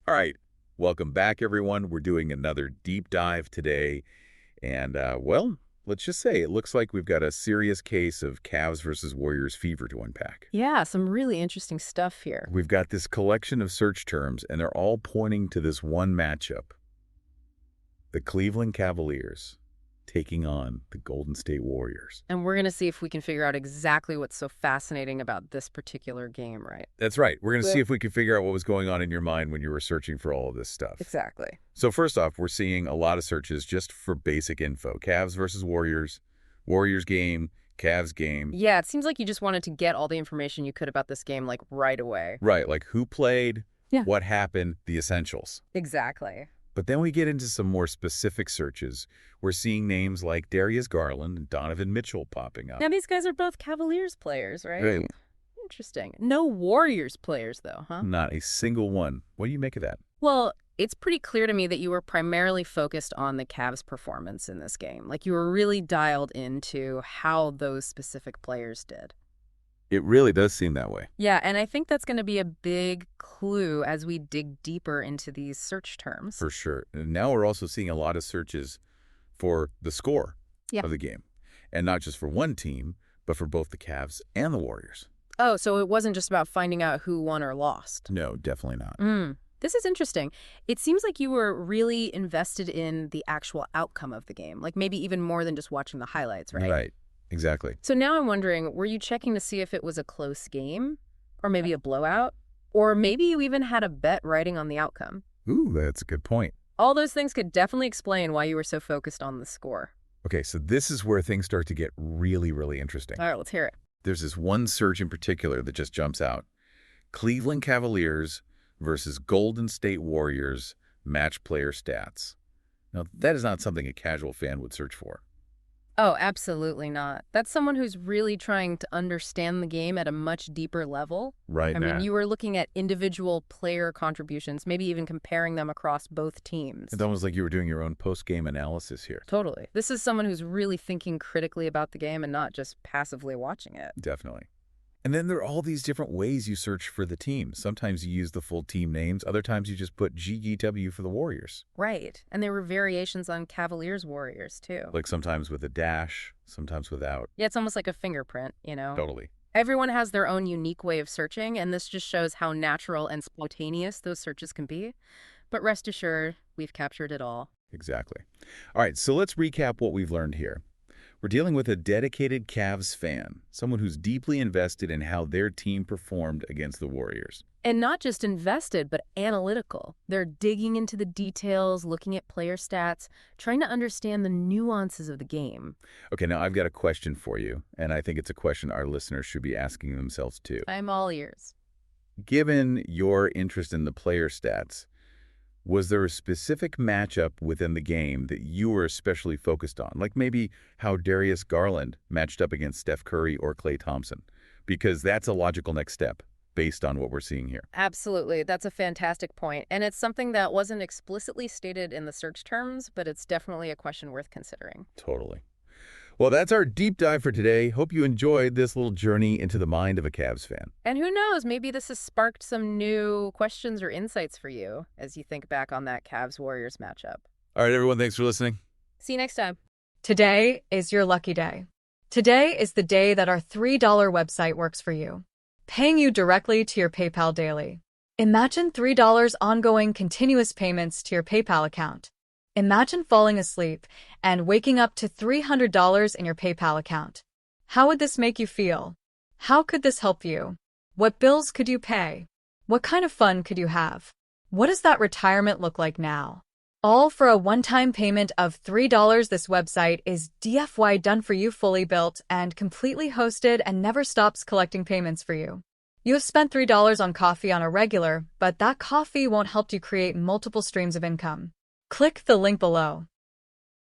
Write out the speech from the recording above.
All right, welcome back, everyone. We're doing another deep dive today. And, well, let's just say it looks like we've got a serious case of Cavs versus Warriors fever to unpack. Yeah, some really interesting stuff here. We've got this collection of search terms, and they're all pointing to this one matchup. The Cleveland Cavaliers taking on the Golden State Warriors. And we're going to see if we can figure out exactly what's so fascinating about this particular game, right? That's right. We're going to see if we can figure out what was going on in your mind when you were searching for all of this stuff. Exactly. So first off, we're seeing a lot of searches just for basic info. Cavs versus Warriors, Warriors game, Cavs game. Yeah, it seems like you just wanted to get all the information you could about this game, like, right away. Right, like who played, what happened, the essentials. Exactly. But then we get into some more specific searches. We're seeing names like Darius Garland and Donovan Mitchell popping up. Now, these guys are both Cavaliers players, right? Right. Interesting. No Warriors players, though, huh? Not a single one. What do you make of that? Well, it's pretty clear to me that you were primarily focused on the Cavs' performance in this game. Like, you were really dialed into how those specific players did. It really does seem that way. Yeah, and I think that's going to be a big clue as we dig deeper into these search terms. For sure. And now we're also seeing a lot of searches for the score of the game. And not just for one team, but for both the Cavs and the Warriors. Oh, so it wasn't just about finding out who won or lost. No, definitely not. This is interesting. It seems like you were really invested in the actual outcome of the game, like maybe even more than just watching the highlights, right? Right. Exactly. So now I'm wondering, were you checking to see if it was a close game or maybe a blowout? Or maybe you even had a bet riding on the outcome? Ooh, that's a good point. All those things could definitely explain why you were so focused on the score. Okay, so this is where things start to get really, really interesting. All right, let's hear it. There's this one search in particular that just jumps out. Cleveland Cavaliers versus Golden State Warriors match player stats. Now, that is not something a casual fan would search for. Oh, absolutely not. That's someone who's really trying to understand the game at a much deeper level. Right. I mean, you were looking at individual player contributions, maybe even comparing them across both teams. It's almost like you were doing your own post-game analysis here. Totally. This is someone who's really thinking critically about the game and not just passively watching it. Definitely. And then there are all these different ways you search for the team. Sometimes you use the full team names. Other times you just put GGW for the Warriors. Right. And there were variations on Cavaliers Warriors, too. Like sometimes with a dash, sometimes without. Yeah, it's almost like a fingerprint, you know? Totally. Everyone has their own unique way of searching, and this just shows how natural and spontaneous those searches can be. But rest assured, we've captured it all. Exactly. All right, so let's recap what we've learned here. We're dealing with a dedicated Cavs fan, someone who's deeply invested in how their team performed against the Warriors. And not just invested, but analytical. They're digging into the details, looking at player stats, trying to understand the nuances of the game. Okay, now I've got a question for you, and I think it's a question our listeners should be asking themselves too. I'm all ears. Given your interest in the player stats, was there a specific matchup within the game that you were especially focused on? Like maybe how Darius Garland matched up against Steph Curry or Klay Thompson? Because that's a logical next step based on what we're seeing here. Absolutely. That's a fantastic point. And it's something that wasn't explicitly stated in the search terms, but it's definitely a question worth considering. Totally. Well, that's our deep dive for today. Hope you enjoyed this little journey into the mind of a Cavs fan. And who knows, maybe this has sparked some new questions or insights for you as you think back on that Cavs-Warriors matchup. All right, everyone, thanks for listening. See you next time. Today is your lucky day. Today is the day that our $3 website works for you, paying you directly to your PayPal daily. Imagine $3 ongoing continuous payments to your PayPal account. Imagine falling asleep and waking up to $300 in your PayPal account. How would this make you feel? How could this help you? What bills could you pay? What kind of fun could you have? What does that retirement look like now? All for a one-time payment of $3. This website is DFY done for you, fully built and completely hosted, and never stops collecting payments for you. You have spent $3 on coffee on a regular, but that coffee won't help you create multiple streams of income. Click the link below.